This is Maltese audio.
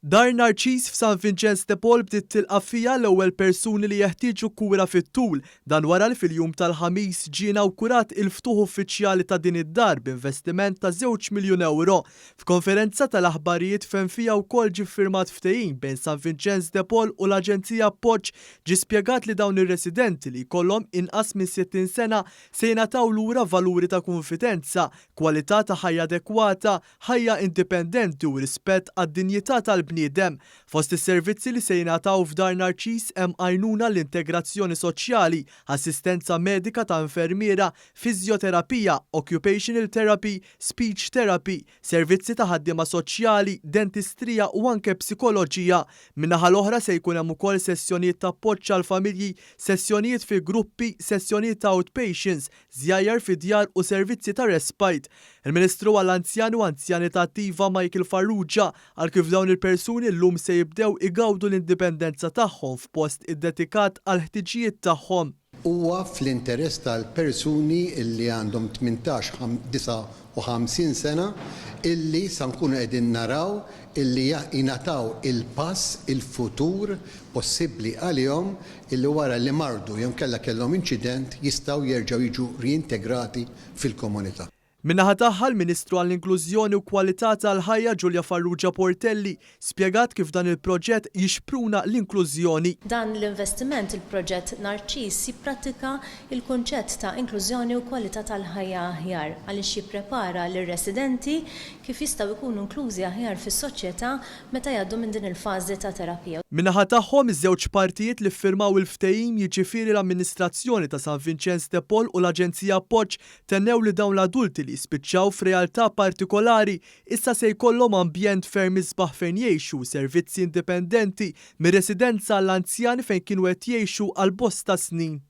Dar Narċis f'San Vincenz De Paul bdiet tilqa fija l-ewwel persuni li jeħtieġu kura fit-tul. Dan wara li fil-jum tal-Ħamis ġiena wkurat il-ftuħ uffiċjali ta' din id-dar b'investiment ta' €2 miljun. F'konferenza tal-aħbarijiet fejn fija wkoll ġie ffirmat ftehim bejn San Vincenz De Paul u l-Aġenzija ġie spjegat li dawn ir-residenti li jkollhom inqas minn 60 sena se jingħataw lura valuri ta' konfidenza, kwalità ta' ħajja adekwata, ħajja indipendenti u rispett għad-dinjità tal-bniedem. Fost is-servizzi li se jingħataw f'Dar Narċis hemm għajnuna l-integrazzjoni soċjali, assistenza medika ta' infermiera, fiżjoterapija, occupational therapy, speech therapy, servizzi ta' ħaddiema soċjali, dentistrija u anke psikoloġija. Min-naħa l-oħra se jkun hemm ukoll sessjonijiet ta' appoġġ għall-familji, sessjonijiet fi gruppi, sessjonijiet ta' outpatients, żjajjar fid-djar u servizzi ta' respite. Il-Ministru għall-Anzjani u Anzjanità Attiva Michael Farrugia għal kif dawn il-persuni llum se jibdew igawdu l-indipendenza tagħhom f'post iddedikat għal ħtiġijiet tagħhom. Huwa fl-interess tal-persuni illi għandhom 18-59 sena illi sa nkunu qegħdin naraw illi jingħataw il-pass il-futur possibbli għalihom illi wara li mardu jew kellhom inċident jistgħu jerġgħu jiġu reintegrati fil-komunità. Min-naħa tagħha l-Ministru għall-Inklużjoni u Kwalità tal-Ħajja Giulia Farrugia Portelli spjegat kif dan il-proġett jixpruna l-inklużjoni. Dan l-investiment il-proġett Narċis jipprattika il-kunċett ta' inklużjoni u kwalità tal-ħajja aħjar għaliex jipprepara lir-residenti kif jistgħu jkunu inklużi aħjar fis-soċjetà meta jgħaddu minn din il-fażi ta' terapija. Min-naħa tagħhom iż-żewġ partijiet li ffirmaw il-ftehim jiġifieri l-Amministrazzjoni ta' San Vincenz De Paul u l-Aġenzija tennew li dawn l-adulti li jispiċċaw f'realtà partikolari issa se jkollhom ambjent ferm isbaħ fejn jgħixu, servizzi indipendenti, mir-residenza għall-anzjani fejn kienu qed jgħixu għal bosta snin.